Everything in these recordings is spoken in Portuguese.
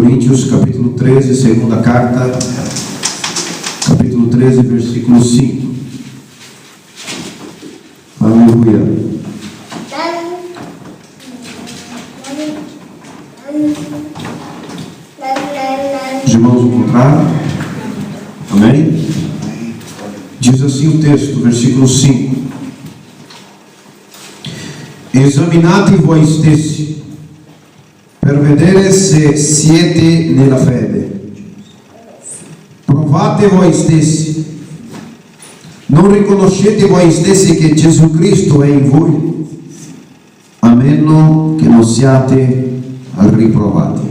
Coríntios, capítulo 13, segunda carta, capítulo 13, versículo 5. Aleluia. Os irmãos encontraram? Amém? Diz assim o texto, versículo 5: Examinate voi stessi, per vedere se siete nella fede. Provate voi stessi. Non riconoscete voi stessi che Gesù Cristo è in voi, a meno che non siate riprovati.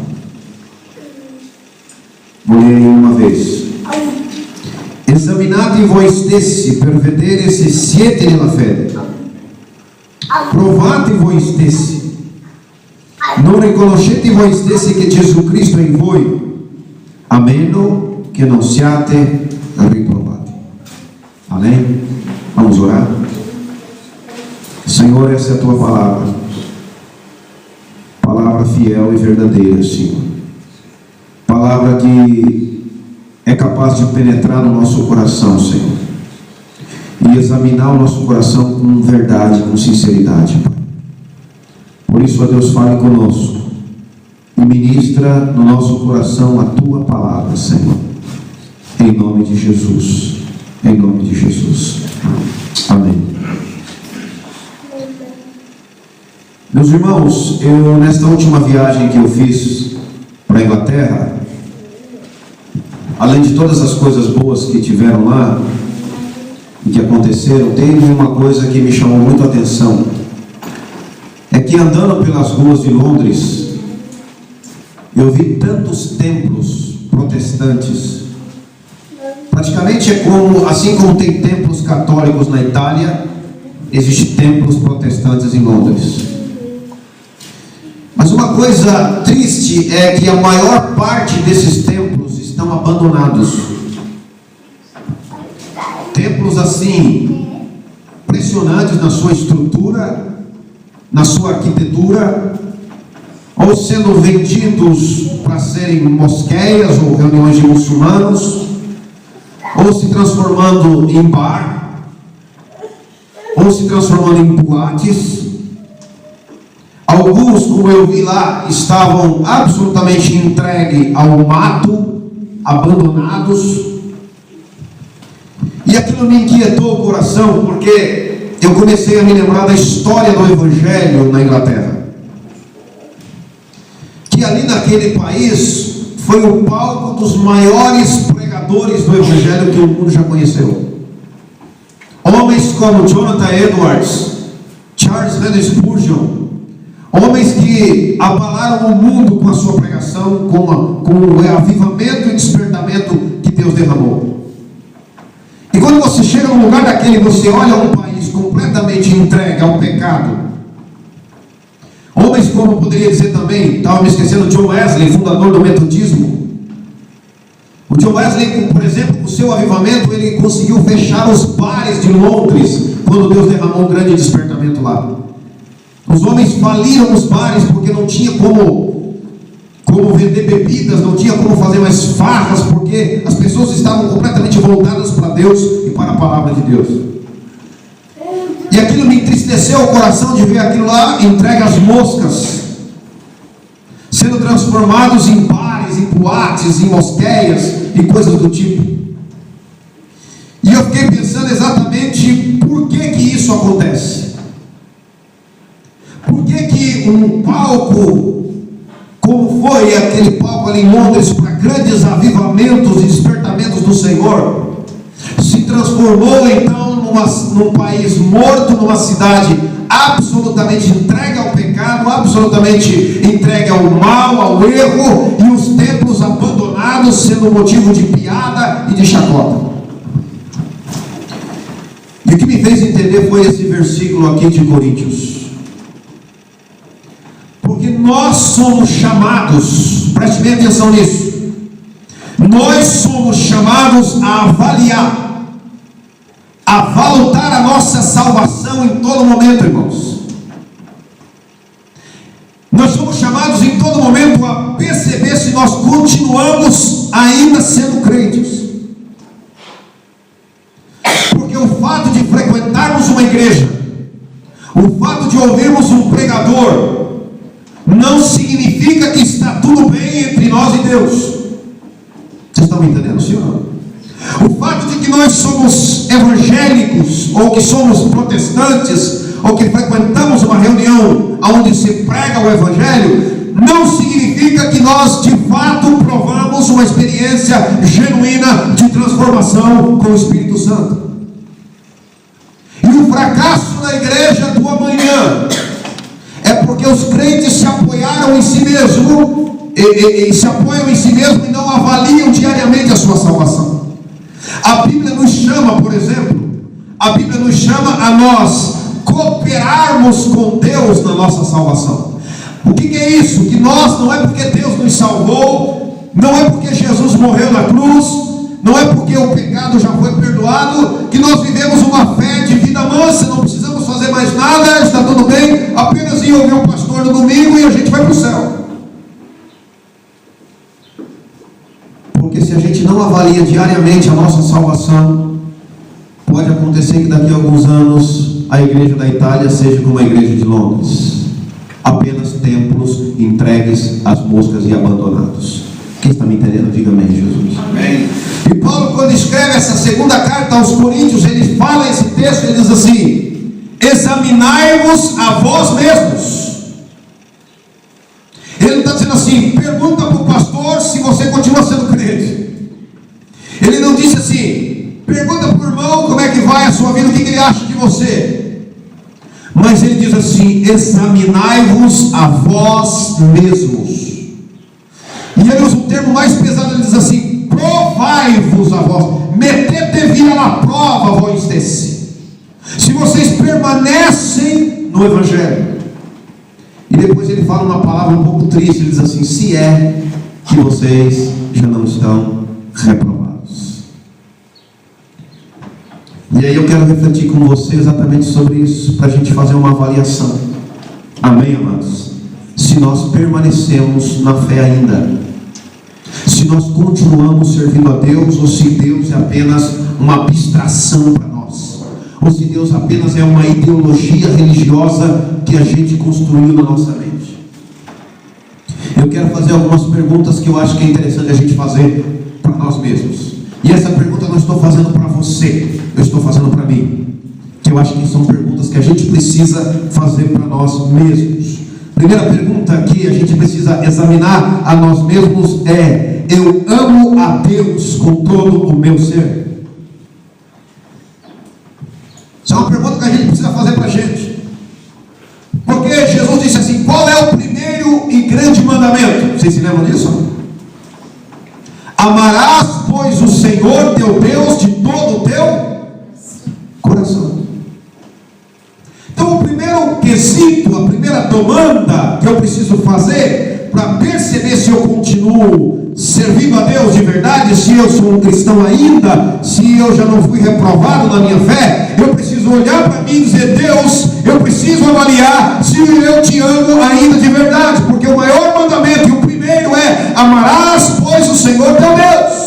Vou ler uma vez. Esaminate voi stessi per vedere se siete nella fede. Provate voi stessi. Non riconoscete voi stessi che Gesù Cristo è in voi, a meno che non siate riprovati. Amém? Vamos orar. Senhor, essa é a tua palavra, palavra fiel e verdadeira, Senhor, palavra que é capaz de penetrar no nosso coração, Senhor, e examinar o nosso coração com verdade, com sinceridade, Pai. Por isso, ó Deus, fale conosco e ministra no nosso coração a tua palavra, Senhor, em nome de Jesus. Em nome de Jesus. Amém. Meus irmãos, eu nesta última viagem que eu fiz para a Inglaterra, além de todas as coisas boas que tiveram lá e que aconteceram, teve uma coisa que me chamou muito a atenção. É que andando pelas ruas de Londres, eu vi tantos templos protestantes. Praticamente é como, assim como tem templos católicos na Itália, existem templos protestantes em Londres. Mas uma coisa triste é que a maior parte desses templos estão abandonados. Templos assim, impressionantes na sua estrutura, na sua arquitetura, ou sendo vendidos para serem mosqueias ou reuniões de muçulmanos, ou se transformando em bar, ou se transformando em boates. Alguns, como eu vi lá, estavam absolutamente entregues ao mato, abandonados. E aquilo me inquietou o coração, porque eu comecei a me lembrar da história do Evangelho na Inglaterra, que ali naquele país foi o palco dos maiores pregadores do Evangelho que o mundo já conheceu. Homens como Jonathan Edwards, Charles Haddon Spurgeon, homens que abalaram o mundo com a sua pregação, com o avivamento e despertamento que Deus derramou. E quando você chega num lugar daquele, você olha um país completamente entregue ao pecado. Homens como, poderia dizer também, estava me esquecendo, John Wesley, fundador do metodismo. O John Wesley, por exemplo, com o seu avivamento, ele conseguiu fechar os bares de Londres, quando Deus derramou um grande despertamento lá. Os homens faliram os bares, porque não tinha como vender bebidas, não tinha como fazer mais farras, porque as pessoas estavam completamente voltadas para Deus e para a palavra de Deus. E aquilo me entristeceu o coração de ver aquilo lá entregue às moscas, sendo transformados em bares, em boates, em mosqueias e coisas do tipo. E eu fiquei pensando exatamente por que isso acontece. Por que um palco, como foi aquele palco ali em Londres para grandes avivamentos e despertamentos do Senhor, se transformou então num país morto, numa cidade absolutamente entregue ao pecado, absolutamente entregue ao mal, ao erro, e os templos abandonados sendo motivo de piada e de chacota. E o que me fez entender foi esse versículo aqui de Coríntios. Porque nós somos chamados, preste bem atenção nisso, nós somos chamados a avaliar, a voltar a nossa salvação em todo momento, irmãos. Nós somos chamados em todo momento a perceber se nós continuamos ainda sendo crentes. Porque o fato de frequentarmos uma igreja, o fato de ouvirmos um pregador, não significa que está tudo bem entre nós e Deus. Vocês estão me entendendo, senhor? O fato de que nós somos evangélicos, ou que somos protestantes, ou que frequentamos uma reunião onde se prega o evangelho, não significa que nós de fato provamos uma experiência genuína de transformação com o Espírito Santo. E o fracasso da igreja do amanhã é porque os crentes se apoiaram em si mesmo e se apoiam em si mesmo e não avaliam diariamente a sua salvação. A Bíblia nos chama, por exemplo, a Bíblia nos chama a nós cooperarmos com Deus na nossa salvação. O que é isso? Que nós, não é porque Deus nos salvou, não é porque Jesus morreu na cruz, não é porque o pecado já foi perdoado, que nós vivemos uma fé de vida mansa, não precisamos fazer mais nada, está tudo bem, apenas ir ouvir o pastor no domingo e a gente vai para o céu. Porque se a gente não avalia diariamente a nossa salvação, pode acontecer que daqui a alguns anos a igreja da Itália seja como a igreja de Londres, apenas templos entregues às moscas e abandonados. Quem está me entendendo, diga amém, Jesus. Amém. E Paulo, quando escreve essa segunda carta aos Coríntios, ele fala esse texto, ele diz assim: examinai-vos a vós mesmos. Ele não está dizendo assim, pergunta para o pastor se você continua sendo crente. Ele não disse assim, pergunta para o irmão como é que vai a sua vida, o que ele acha de você. Mas ele diz assim, examinai-vos a vós mesmos. E ele usa um termo mais pesado, ele diz assim, provai-vos a vós, metete-vi à prova vós desse, se vocês permanecem no Evangelho. E depois ele fala uma palavra um pouco triste, ele diz assim, se é que vocês já não estão reprovados. E aí eu quero refletir com você exatamente sobre isso, para a gente fazer uma avaliação. Amém, amados? Se nós permanecemos na fé ainda, se nós continuamos servindo a Deus, ou se Deus é apenas uma abstração para nós, ou se Deus apenas é uma ideologia religiosa que a gente construiu na nossa mente. Eu quero fazer algumas perguntas que eu acho que é interessante a gente fazer para nós mesmos. E essa pergunta eu não estou fazendo para você, eu estou fazendo para mim, que eu acho que são perguntas que a gente precisa fazer para nós mesmos. Primeira pergunta que a gente precisa examinar a nós mesmos é: eu amo a Deus com todo o meu ser? Isso é uma pergunta que a gente precisa fazer para a gente. Porque Jesus disse assim, qual é o primeiro e grande mandamento? Vocês se lembram disso? Amarás, pois, o Senhor teu Deus de todo o teu coração. Então, o primeiro quesito, a primeira demanda que eu preciso fazer para perceber se eu continuo servindo a Deus de verdade, se eu sou um cristão ainda, se eu já não fui reprovado na minha fé, eu preciso olhar para mim e dizer, Deus, eu preciso avaliar se eu te amo ainda de verdade, porque o maior mandamento e o primeiro é, amarás, pois, o Senhor teu Deus.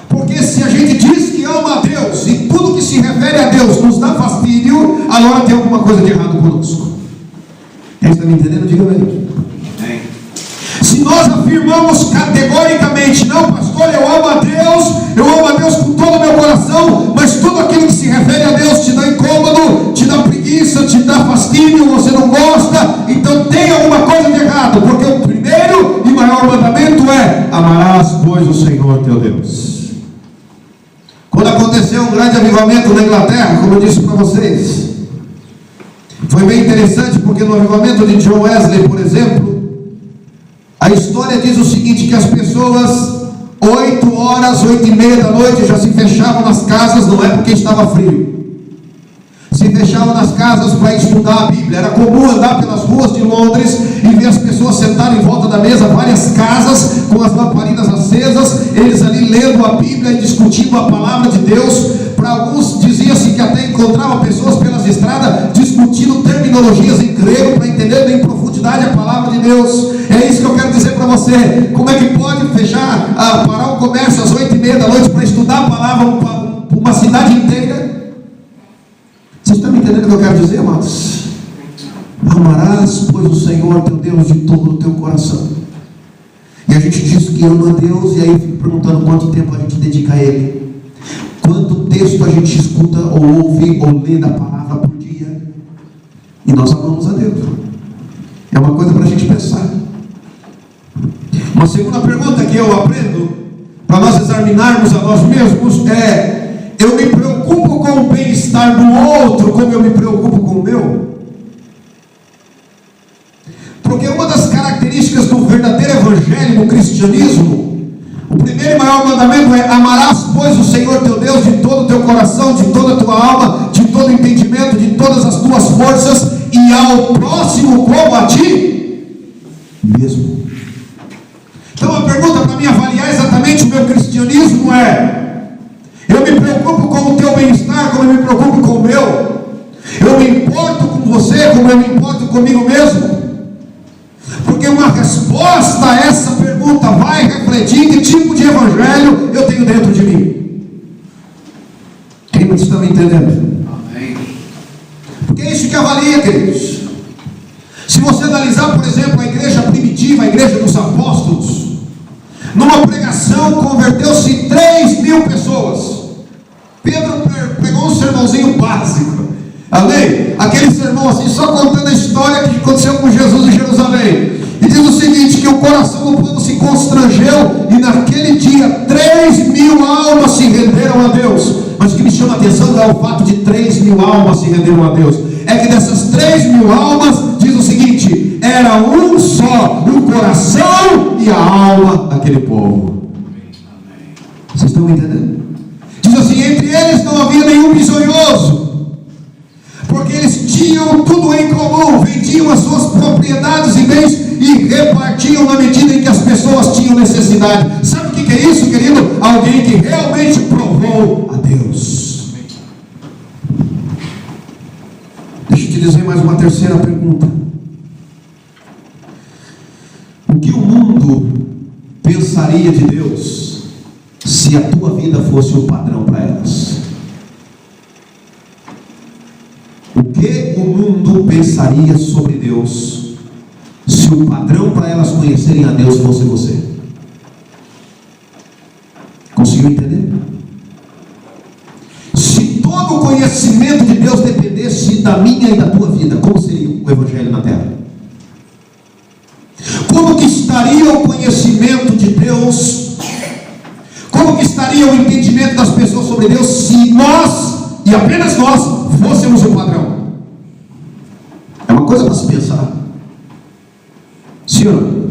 Porque se a gente diz que ama a Deus e tudo que se refere a Deus nos dá fastídio, agora tem alguma coisa de errado conosco. Quem está me entendendo? Diga bem. Se nós afirmamos categoricamente, não pastor, eu amo a Deus com todo o meu coração, mas tudo aquilo que se refere a Deus te dá incômodo, te dá preguiça, te dá fastídio, você não gosta, então tem alguma coisa de errado, porque o primeiro e maior mandamento é, amarás, pois, o Senhor teu Deus. Quando aconteceu um grande avivamento na Inglaterra, como eu disse para vocês, foi bem interessante, porque no avivamento de John Wesley, por exemplo, a história diz o seguinte, que as pessoas 8 horas, 8:30 da noite já se fechavam nas casas, não é porque estava frio, se fechavam nas casas para estudar a Bíblia. Era comum andar pelas ruas de Londres e ver as pessoas sentadas em volta da mesa, várias casas com as lamparinas acesas, eles ali lendo a Bíblia e discutindo a palavra de Deus. Para alguns dizia-se que até encontrava pessoas pelas estradas discutindo terminologias em grego para entender em profundidade a palavra de Deus. É isso que eu quero dizer para você. Como é que pode parar o comércio às 8h30 da noite para estudar a palavra uma cidade inteira? Vocês estão me entendendo o que eu quero dizer, amados? Amarás, pois, o Senhor teu Deus de todo o teu coração. E a gente diz que ama a Deus, e aí eu fico perguntando quanto tempo a gente dedica a Ele. Quanto texto a gente escuta, ou ouve, ou lê da palavra por dia. E nós amamos a Deus. É uma coisa para a gente pensar. Uma segunda pergunta que eu aprendo, para nós examinarmos a nós mesmos, é: eu me preocupo com o bem-estar do outro como eu me preocupo com o meu? Porque uma das características do verdadeiro evangelho, do cristianismo, o primeiro e maior mandamento é: amarás, pois, o Senhor teu Deus de todo o teu coração, de toda a tua alma, de todo o entendimento, de todas as tuas forças, e ao próximo como a ti mesmo. Então a pergunta para mim avaliar exatamente o meu cristianismo é: eu me preocupo com o teu bem-estar como eu me preocupo com o meu? Eu me importo com você como eu me importo comigo mesmo? Porque uma resposta a essa pergunta vai refletir que tipo de evangelho eu tenho dentro de mim. Quem está me entendendo? Amém. Porque é isso que avalia, queridos. Se você analisar, por exemplo, a igreja primitiva, a igreja dos apóstolos, numa pregação converteu-se 3.000 pessoas. Pedro pegou um sermãozinho básico, amém? Aquele sermão assim, só contando a história que aconteceu com Jesus em Jerusalém. E diz o seguinte: que o coração do povo se constrangeu, e naquele dia 3.000 almas se renderam a Deus. Mas o que me chama a atenção não é o fato de 3.000 almas se renderam a Deus, é que dessas 3.000 almas, diz o seguinte: era um só, o coração e a alma daquele povo. Vocês estão me entendendo? Diz assim: entre eles não havia nenhum bisonhoso, porque eles tinham tudo em comum, vendiam as suas propriedades e bens e repartiam na medida em que as pessoas tinham necessidade. Sabe o que é isso, querido? Alguém que realmente provou a Deus. Deixa eu te dizer mais uma terceira pergunta: o que o mundo pensaria de Deus se a tua vida fosse o padrão para elas? O que o mundo pensaria sobre Deus se o padrão para elas conhecerem a Deus fosse você? Conseguiu entender? Se todo o conhecimento de Deus dependesse da minha e da tua vida, como seria o evangelho na terra? Como que estaria o conhecimento de Deus? Como que estaria o entendimento das pessoas sobre Deus se nós, e apenas nós, fôssemos o padrão? É uma coisa para se pensar. Sim ou não?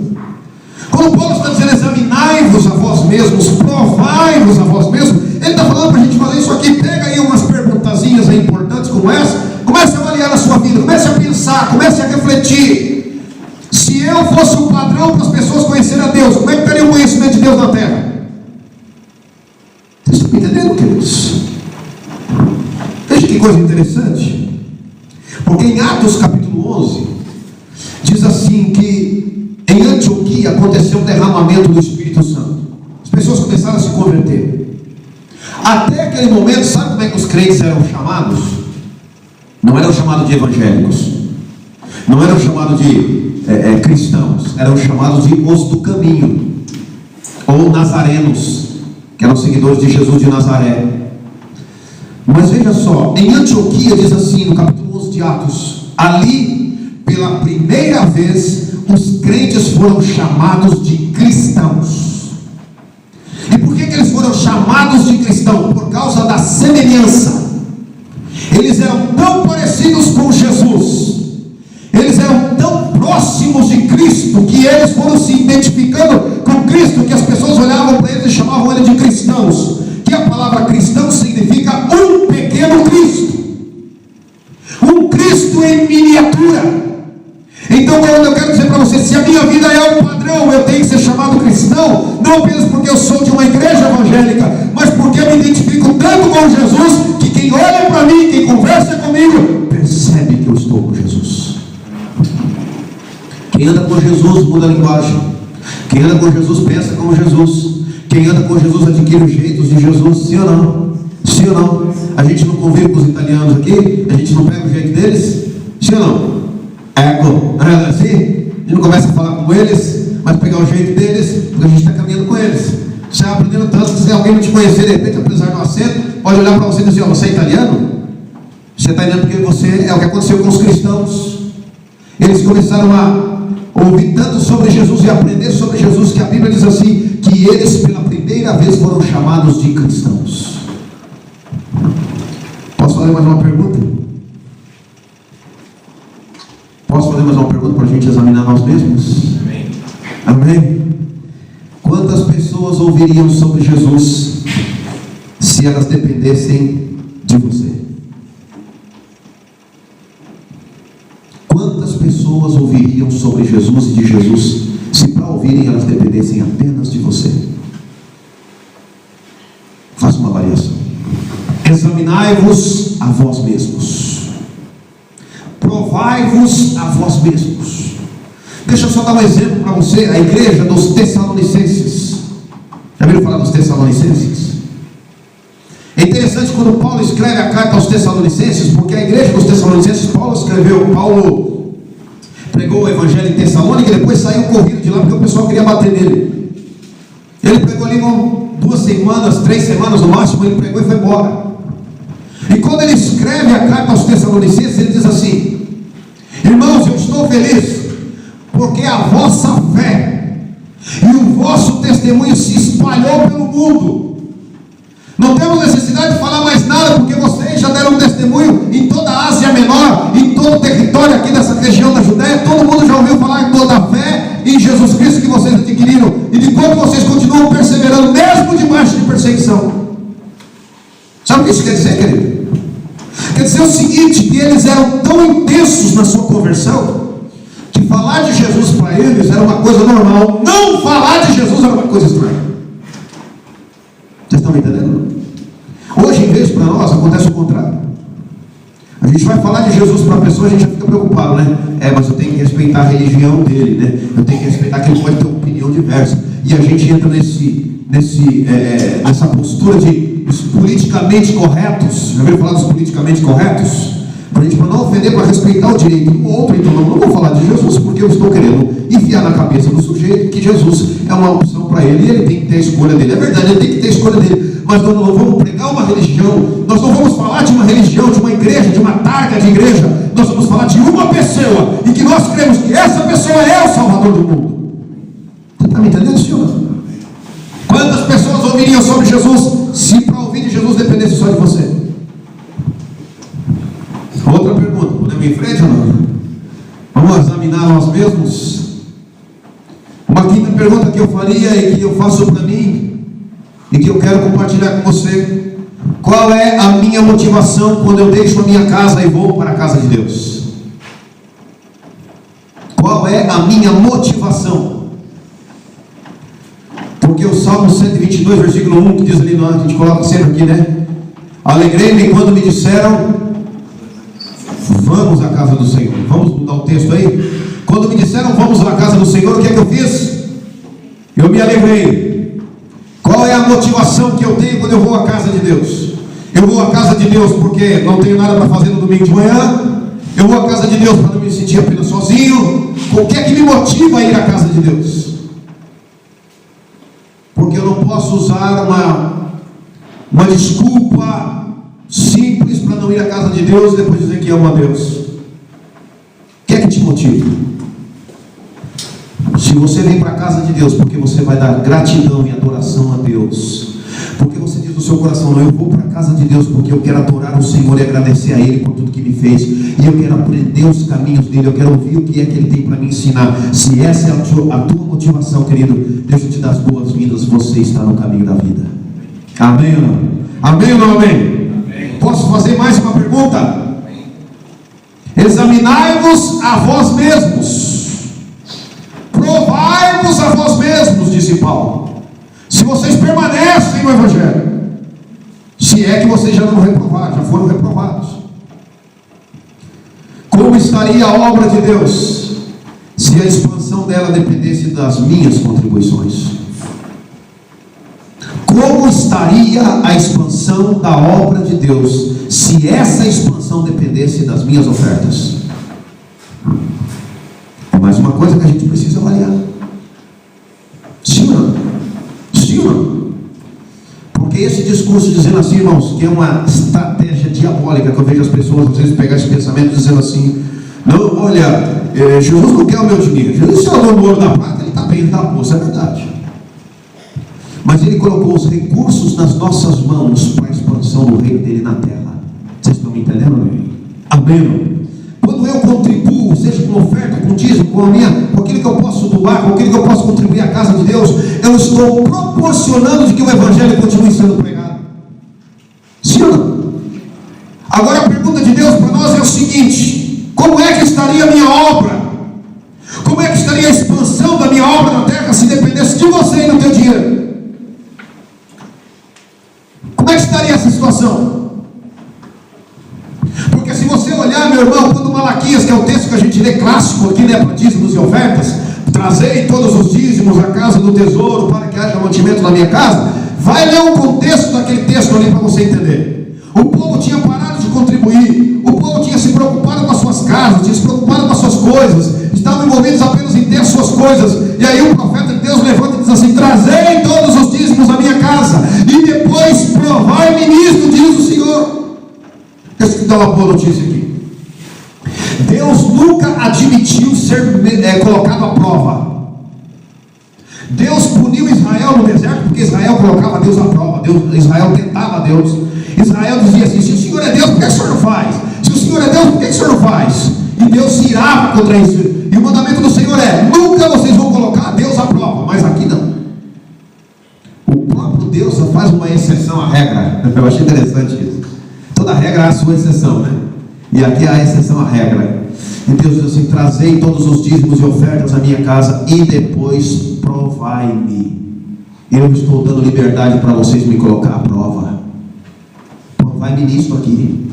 Quando Paulo está dizendo examinai-vos a vós mesmos, provai-vos a vós mesmos, ele está falando para a gente fazer isso aqui. Pega aí umas perguntazinhas aí importantes como essa, comece a avaliar a sua vida, comece a pensar, comece a refletir. Se eu fosse o padrão para as pessoas conhecerem a Deus, como é que estaria o conhecimento de Deus na terra? Vocês estão me entendendo, queridos? Veja que coisa interessante. Porque em Atos capítulo 11 diz assim que em Antioquia aconteceu um derramamento do Espírito Santo. As pessoas começaram a se converter. Até aquele momento, sabe como é que os crentes eram chamados? Não eram chamados de evangélicos, não eram chamados de cristãos, eram chamados de os do caminho, ou nazarenos, que eram seguidores de Jesus de Nazaré. Mas veja só, em Antioquia diz assim, no capítulo 11 de Atos: ali, pela primeira vez, os crentes foram chamados de cristãos. E por que eles foram chamados de cristãos? Por causa da semelhança. Eles eram tão parecidos com Jesus, eles eram tão próximos de Cristo, que eles foram se identificando com Cristo, que as pessoas olhavam para eles e chamavam ele de cristãos. Que a palavra cristão significa um pequeno Cristo, um Cristo em miniatura. Então, quando eu quero dizer para você, se a minha vida é o padrão, eu tenho que ser chamado cristão, não apenas porque eu sou de uma igreja evangélica, mas porque eu me identifico tanto com Jesus, que quem quem olha para mim, quem conversa comigo, percebe que eu estou com Jesus. Quem anda com Jesus muda a linguagem. Quem anda com Jesus pensa como Jesus. Quem anda com Jesus adquire os jeitos de Jesus. Sim ou não? Sim ou não? A gente não convive com os italianos aqui? A gente não pega o jeito deles? Sim ou não? Não é assim? A gente não começa a falar como eles, mas pegar o jeito deles, porque a gente está caminhando com eles. Você vai aprendendo tanto que se alguém não te conhecer, de repente, apesar do acento, pode olhar para você e dizer: você é italiano? Você está entendendo porque você é o que aconteceu com os cristãos. Eles começaram a ouvir tanto sobre Jesus e aprender sobre Jesus, que a Bíblia diz assim, que eles pela primeira vez foram chamados de cristãos. Posso fazer mais uma pergunta? Posso fazer mais uma pergunta para a gente examinar nós mesmos? Amém. Amém? Quantas pessoas ouviriam sobre Jesus se elas dependessem de você? Quantas pessoas ouviriam sobre Jesus e de Jesus se para ouvirem elas dependessem apenas de você? Faça uma avaliação. Examinai-vos a vós mesmos. Provai-vos a vós mesmos. Deixa eu só dar um exemplo para você. A igreja dos Tessalonicenses. Já viram falar dos Tessalonicenses? É interessante quando Paulo escreve a carta aos Tessalonicenses, porque a igreja dos Tessalonicenses, Paulo pregou o evangelho em Tessalônica e depois saiu corrido de lá porque o pessoal queria bater nele. Ele pregou ali 2 semanas, 3 semanas no máximo, ele pregou e foi embora. E quando ele escreve a carta aos Tessalonicenses, ele diz assim: irmãos, eu estou feliz porque a vossa fé e o vosso testemunho se espalhou pelo mundo. Não temos necessidade de falar mais nada, porque vocês já deram testemunho em toda a Ásia Menor, em todo o território aqui dessa região da Judéia. Todo mundo já ouviu falar de toda a fé em Jesus Cristo que vocês adquiriram, e de quanto vocês continuam perseverando, mesmo debaixo de perseguição. Sabe o que isso quer dizer, querido? Quer dizer o seguinte, que eles eram tão intensos na sua conversão, que falar de Jesus para eles era uma coisa normal, não falar de Jesus era uma coisa estranha. Vocês estão me entendendo? Hoje, em vez para nós, acontece o contrário. A gente vai falar de Jesus para a pessoa, a gente já fica preocupado, né? Mas eu tenho que respeitar a religião dele, né? Eu tenho que respeitar que ele pode ter uma opinião diversa. E a gente entra nessa postura de os politicamente corretos. Já ouviram falar dos politicamente corretos? Para não ofender, para respeitar o direito do outro. Então não vou falar de Jesus porque eu estou querendo enfiar na cabeça do sujeito que Jesus é uma opção para ele e ele tem que ter a escolha dele. É verdade, ele tem que ter a escolha dele, mas nós não vamos pregar uma religião, nós não vamos falar de uma religião, de uma igreja, de uma targa de igreja. Nós vamos falar de uma pessoa e que nós cremos que essa pessoa é o Salvador do mundo. Você está me entendendo, senhor? Quantas pessoas ouviriam sobre Jesus se para ouvir de Jesus dependesse só de você? Outra pergunta, podemos ir em frente ou não? Vamos examinar nós mesmos? Uma quinta pergunta que eu faria e que eu faço para mim e que eu quero compartilhar com você: qual é a minha motivação quando eu deixo a minha casa e vou para a casa de Deus? Qual é a minha motivação? Porque o Salmo 122, versículo 1, que diz ali, a gente coloca sempre aqui, né? Alegrei-me quando me disseram: vamos à casa do Senhor. Vamos mudar o texto aí? Quando me disseram vamos à casa do Senhor, o que é que eu fiz? Eu me alegrei. Qual é a motivação que eu tenho quando eu vou à casa de Deus? Eu vou à casa de Deus porque não tenho nada para fazer no domingo de manhã. Eu vou à casa de Deus para não me sentir apenas sozinho. O que é que me motiva a ir à casa de Deus? Porque eu não posso usar uma desculpa simples para não ir à casa de Deus e depois dizer que amo a Deus. O que é que te motiva? Se você vem para a casa de Deus porque você vai dar gratidão e adoração a Deus, porque você diz no seu coração: não, eu vou para a casa de Deus porque eu quero adorar o Senhor e agradecer a Ele por tudo que me fez, e eu quero aprender os caminhos dele, eu quero ouvir o que é que Ele tem para me ensinar. Se essa é a tua motivação, querido, deixa eu te dar as boas-vindas. Você está no caminho da vida. Amém ou não? Amém ou não amém? Posso fazer mais uma pergunta? Examinai-vos a vós mesmos, provai-vos a vós mesmos, disse Paulo, se vocês permanecem no Evangelho, se Se é que vocês já não reprovaram, já foram reprovados. Como estaria a obra de Deus se a expansão dela dependesse das minhas contribuições? Como estaria a expansão da obra de Deus se essa expansão dependesse das minhas ofertas? É mais uma coisa que a gente precisa avaliar. Sim ou não? Sim ou não? Porque esse discurso dizendo assim, irmãos, que é uma estratégia diabólica, que eu vejo as pessoas às vezes pegar esse pensamento dizendo assim: não, olha, Jesus não quer o meu dinheiro. Jesus, se é o dono do ouro da prata, ele está bem, ele está posto, é verdade. Mas ele colocou os recursos nas nossas mãos para a expansão do reino dele na terra. Vocês estão me entendendo? Amém? Quando eu contribuo, seja com oferta, com dízimo, com aquilo que eu posso doar, com aquilo que eu posso contribuir à casa de Deus, eu estou proporcionando de que o evangelho continue sendo pregado. Sim ou não? Agora a pergunta de Deus para nós é o seguinte: como é que estaria a minha obra? Como é que estaria a expansão da minha obra na terra se dependesse de você e do teu dinheiro? Como é que estaria essa situação? Porque se você olhar, meu irmão, quando Malaquias, que é o texto que a gente lê clássico aqui, né, para dízimos e ofertas, trazei todos os dízimos à casa do tesouro para que haja mantimento na minha casa, vai ler o contexto daquele texto ali para você entender. O povo tinha parado de contribuir, o povo tinha se preocupado com as suas casas, tinha se preocupado com as suas coisas, estavam envolvidos apenas em ter as suas coisas. E aí o profeta de Deus levanta e diz assim: trazei todos os dízimos à minha casa e depois provai-me nisto, diz o Senhor. Deixa eu te dar uma boa notícia aqui. Deus nunca admitiu ser colocado à prova. Deus puniu Israel no deserto porque Israel colocava Deus à prova. Israel tentava Deus. Israel dizia assim: se o Senhor é Deus, por que o Senhor não faz? Se o Senhor é Deus, por que o Senhor não faz? E Deus se irava contra isso. E o mandamento do Senhor é: nunca vocês vão colocar Deus à prova. Mas aqui não. O próprio Deus só faz uma exceção à regra. Eu achei interessante isso. Toda regra há a sua exceção, né? E aqui há a exceção à regra. E Deus diz assim: trazei todos os dízimos e ofertas à minha casa e depois provai-me. Eu estou dando liberdade para vocês me colocar à prova. Provai-me nisso aqui.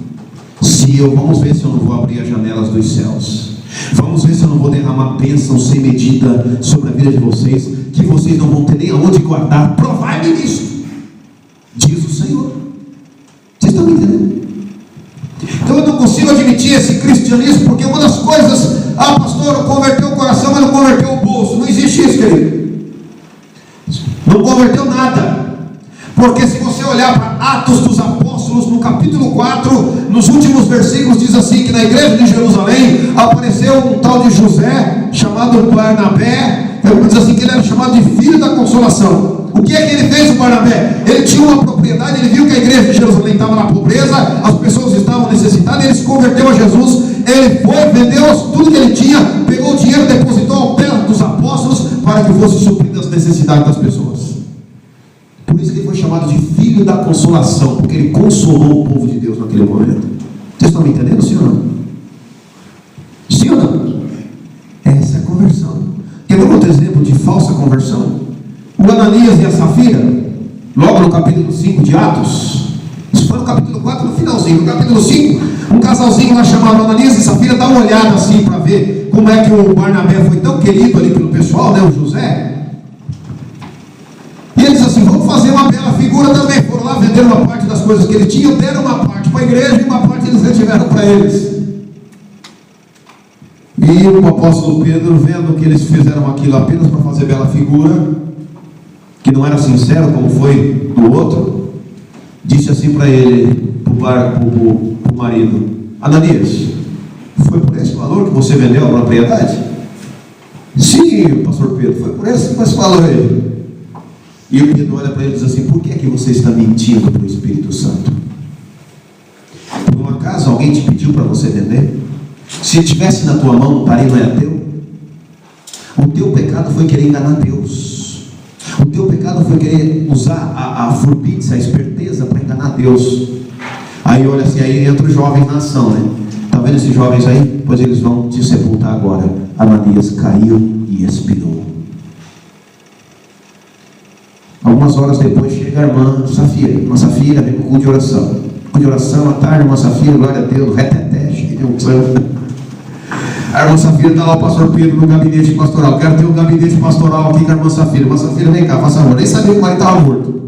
Vamos ver se eu não vou abrir as janelas dos céus. Vamos ver se eu não vou derramar bênção sem medida sobre a vida de vocês, que vocês não vão ter nem aonde guardar. Provai-me nisso, diz o Senhor. Vocês estão me entendendo? Então eu não consigo admitir esse cristianismo, porque uma das coisas: ah, pastor, converteu o coração, mas não converteu o bolso. Não existe isso, querido. Não converteu nada. Porque se você olhar para Atos dos Apóstolos, no capítulo 4, nos últimos versículos, diz assim: que na igreja de Jerusalém apareceu um tal de José, chamado Barnabé. Diz assim que ele era chamado de filho da consolação. O que é que ele fez, o Barnabé? Ele tinha uma propriedade, ele viu que a igreja de Jerusalém estava na pobreza, as pessoas estavam necessitadas, ele se converteu a Jesus. Ele foi, vendeu tudo que ele tinha, pegou o dinheiro, depositou ao pé dos apóstolos para que fosse suprido as necessidades das pessoas. Por isso que ele foi chamado de filho da consolação, porque ele consolou o povo de Deus naquele momento. Vocês estão me entendendo, sim ou não? Sim ou não? Essa é a conversão. Quer ver outro exemplo de falsa conversão? O Ananias e a Safira, logo no capítulo 5 de Atos. Isso foi no capítulo 4, no finalzinho. No capítulo 5, um casalzinho lá chamado Ananias e Safira dá uma olhada assim para ver como é que o Barnabé foi tão querido ali pelo pessoal, né, o José. E ele diz assim: vamos fazer uma bela figura também. Foram lá, venderam uma parte das coisas que ele tinha, deram uma parte para a igreja e uma parte eles retiveram para eles. E o apóstolo Pedro, vendo que eles fizeram aquilo apenas para fazer bela figura, que não era sincero como foi do outro, disse assim para ele, para o marido: Ananias, foi por esse valor que você vendeu a propriedade? Sim, pastor Pedro, foi por esse valor aí. E o Pedro olha para ele e diz assim: por que é que você está mentindo para o Espírito Santo? Por um acaso alguém te pediu para você vender? Se estivesse na tua mão, o parei não era teu? O teu pecado foi querer enganar Deus. O teu pecado foi querer usar a furbice, a esperteza para enganar Deus. Aí olha assim, aí entra os jovens na ação, né? Está vendo esses jovens aí? Pois eles vão te sepultar agora. Ananias caiu e expirou. Algumas horas depois chega a irmã Safira. Irmã Safira vem com o culto de oração. Culto de oração, à tarde, irmã Safira, glória a Deus, reteté, cheio de unção. A irmã Safira está lá, o pastor Pedro, no gabinete pastoral. Quero ter um gabinete pastoral aqui com a irmã Safira. Irmã Safira, vem cá, faça favor. Nem sabia que o marido estava morto.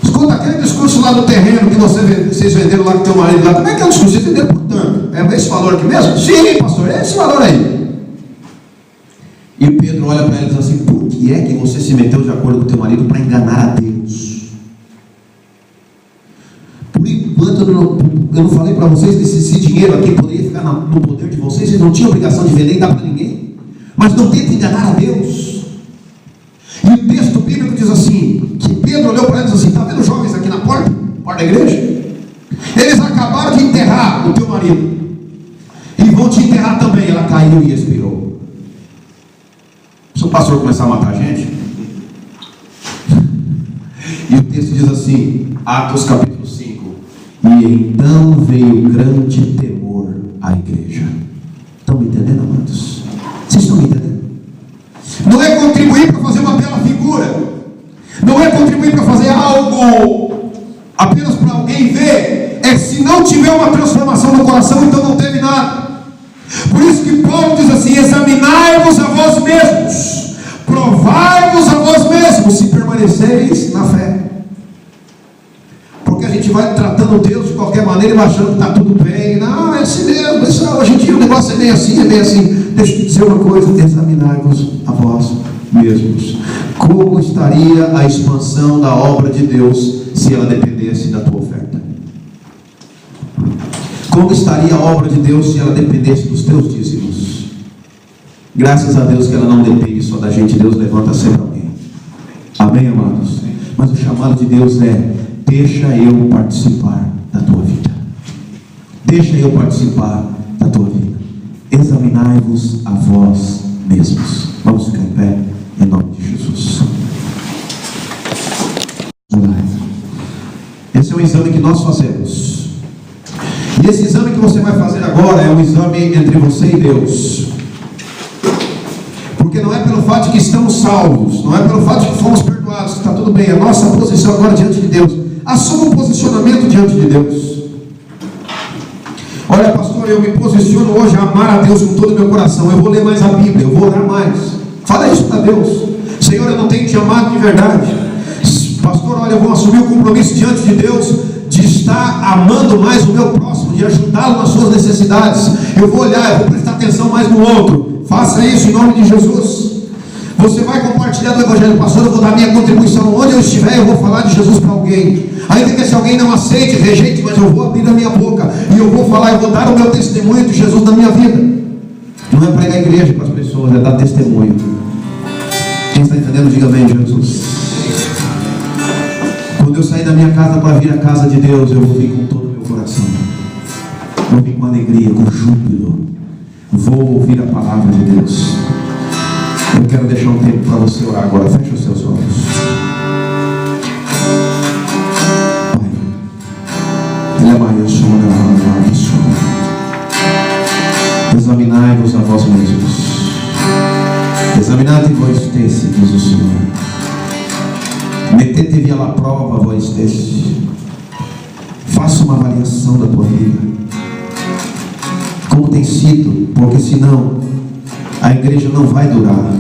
Escuta, aquele discurso lá do terreno que vocês venderam lá com o teu marido lá. Como é que é o discurso? Vocês venderam por tanto? É esse valor aqui mesmo? Sim, pastor, é esse valor aí. E o Pedro olha para ele e diz assim: por que é que você se meteu de acordo com o teu marido para enganar a Deus? Por enquanto eu não falei para vocês que esse dinheiro aqui poderia ficar no poder de vocês. Vocês não tinham obrigação de vender e dar para ninguém. Mas não tenta enganar a Deus. E o texto bíblico diz assim, que Pedro olhou para ele e disse assim: está vendo jovens aqui na porta da igreja? Eles acabaram de enterrar o teu marido e vão te enterrar também. Ela caiu e expirou. Se o pastor começar a matar a gente. E o texto diz assim, Atos capítulo 5: e então veio grande temor à igreja. Estão me entendendo, amados? Vocês estão me entendendo? Não é contribuir para fazer uma bela figura, não é contribuir para fazer algo apenas para alguém ver. É se não tiver uma transformação no coração, então não teve nada. Por isso que Paulo diz assim: examinai-vos a vós mesmos, provai-vos a vós mesmos, se permaneceis na fé. Porque a gente vai tratando Deus de qualquer maneira e achando que está tudo bem. Não, é assim mesmo, hoje em dia o negócio é bem assim, é bem assim. Deixa eu te dizer uma coisa: examinai-vos a vós mesmos. Como estaria a expansão da obra de Deus se ela dependesse da tua oferta? Como estaria a obra de Deus se ela dependesse dos teus dízimos? Graças a Deus que ela não depende só da gente. Deus levanta sempre alguém. Amém, amados? Mas o chamado de Deus é: deixa eu participar da tua vida. Deixa eu participar da tua vida. Examinai-vos a vós mesmos. Vamos ficar em pé em nome de Jesus. Esse é o exame que nós fazemos. E esse exame que você vai fazer agora é um exame entre você e Deus. Porque não é pelo fato de que estamos salvos, não é pelo fato de que fomos perdoados, que está tudo bem. A nossa posição agora diante de Deus. Assuma um posicionamento diante de Deus. Olha, pastor, eu me posiciono hoje a amar a Deus com todo o meu coração. Eu vou ler mais a Bíblia, eu vou orar mais. Fala isso para Deus. Senhor, eu não tenho te amado de verdade. Pastor, olha, eu vou assumir o compromisso diante de Deus de estar amando mais o meu próximo, de ajudá-lo nas suas necessidades. Eu vou olhar, eu vou prestar atenção mais no outro. Faça isso em nome de Jesus. Você vai compartilhar do Evangelho. Pastor, eu vou dar minha contribuição. Onde eu estiver, eu vou falar de Jesus para alguém. Ainda que esse alguém não aceite, rejeite, mas eu vou abrir a minha boca e eu vou falar, eu vou dar o meu testemunho de Jesus na minha vida. Não é pregar a igreja para as pessoas, é dar testemunho. Quem está entendendo, diga amém, Jesus. Quando eu sair da minha casa para vir à casa de Deus, eu vou vir com todo o meu coração. Vou vir com alegria, com júbilo. Vou ouvir a palavra de Deus. Eu quero deixar um tempo para você orar agora. Feche os seus olhos. Pai, Ele é maior, examinai-vos a vós mesmos. Examinate vós teste, diz o Senhor. Metete-vi à prova, vós teste. Faça uma avaliação da tua vida. Como tem sido? Porque senão a igreja não vai durar.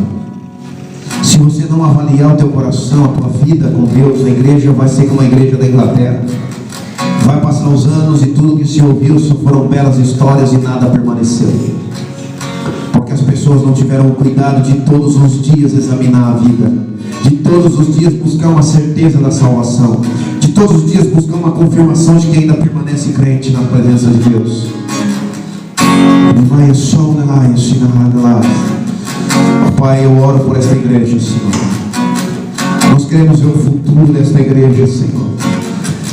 Se você não avaliar o teu coração, a tua vida com Deus, a igreja vai ser como a igreja da Inglaterra. Vai passar os anos e tudo que se ouviu só foram belas histórias e nada permaneceu. Porque as pessoas não tiveram o cuidado de todos os dias examinar a vida, de todos os dias buscar uma certeza da salvação, de todos os dias buscar uma confirmação de que ainda permanece crente na presença de Deus. Pai, eu oro por esta igreja, Senhor. Nós queremos ver o futuro desta igreja, Senhor.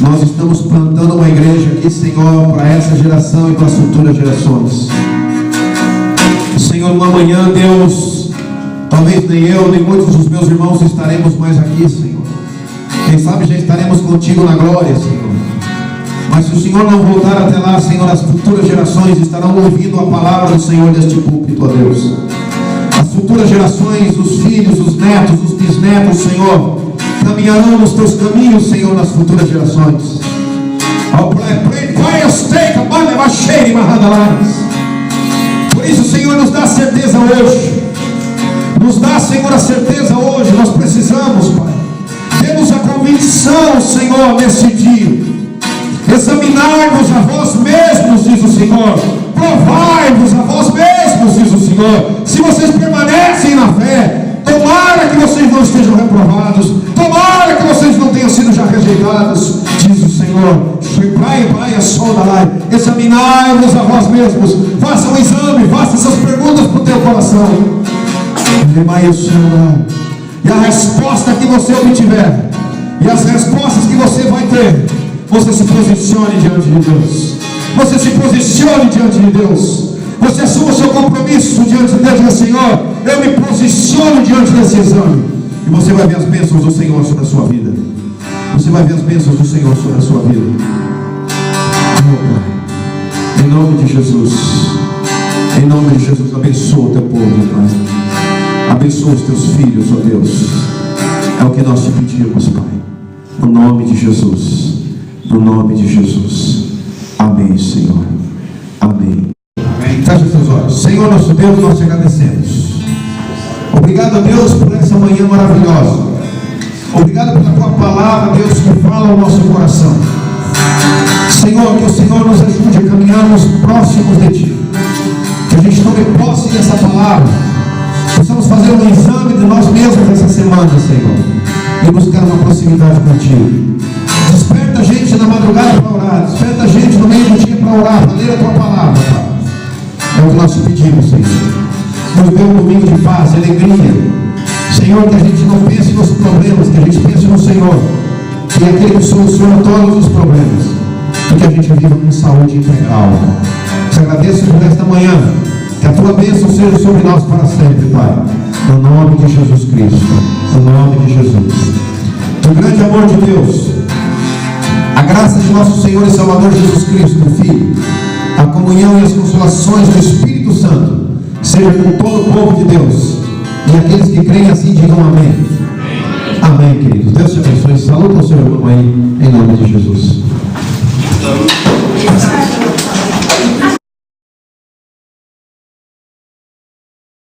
Nós estamos plantando uma igreja aqui, Senhor, para essa geração e para as futuras gerações. Senhor, uma manhã, Deus, talvez nem eu, nem muitos dos meus irmãos estaremos mais aqui, Senhor. Quem sabe já estaremos contigo na glória, Senhor. Mas se o Senhor não voltar até lá, Senhor, as futuras gerações estarão ouvindo a palavra do Senhor deste púlpito, ó Deus. As futuras gerações, os filhos, os netos, os bisnetos, Senhor, caminharão nos teus caminhos, Senhor, nas futuras gerações. Por isso, Senhor, nos dá certeza hoje. Nos dá, Senhor, a certeza hoje. Nós precisamos, Pai. Temos a convicção, Senhor, nesse dia. Examinar-vos a vós mesmos, diz o Senhor. Provai-vos a vós mesmos, diz o Senhor. Se vocês permanecem na fé, tomara que vocês não estejam reprovados. Tomara que vocês não tenham sido já rejeitados, diz o Senhor. Examinai-vos a vós mesmos. Faça um exame, faça essas perguntas para o teu coração. E a resposta que você obtiver, e as respostas que você vai ter, você se posicione diante de Deus. Você se posicione diante de Deus. Você assuma o seu compromisso diante de Deus. Senhor, eu me posiciono diante desse exame. E você vai ver as bênçãos do Senhor sobre a sua vida. Você vai ver as bênçãos do Senhor sobre a sua vida. Meu Pai, em nome de Jesus, em nome de Jesus, abençoa o teu povo, Pai. Abençoa os teus filhos, ó Deus. É o que nós te pedimos, Pai. No nome de Jesus. No nome de Jesus. Amém, Senhor. Amém. Amém. Feche os seus olhos. Senhor nosso Deus, nós te agradecemos. Obrigado, Deus, por essa manhã maravilhosa. Obrigado pela tua palavra, Deus, que fala ao nosso coração. Senhor, que o Senhor nos ajude a caminharmos próximos de ti. Que a gente tome posse dessa palavra. Possamos fazer um exame de nós mesmos essa semana, Senhor, e buscar uma proximidade contigo. Desperta a gente na madrugada para orar. Desperta a gente no meio do dia para orar, para ler a tua palavra, Pai. É o que nós te pedimos, Senhor. Nos dê um domingo de paz, de alegria. Senhor, que a gente não pense nos problemas, que a gente pense no Senhor, que é aquele que soluciona todos os problemas, e que a gente viva com saúde integral. Te agradeço por esta manhã. Que a tua bênção seja sobre nós para sempre, Pai. No nome de Jesus Cristo. No nome de Jesus. O grande amor de Deus, a graça de nosso Senhor e Salvador Jesus Cristo, o Filho, a comunhão e as consolações do Espírito Santo, seja com todo o povo de Deus. E aqueles que creem assim digam amém. Amém, queridos. Deus te abençoe. Saúde ao seu irmão aí, em nome de Jesus.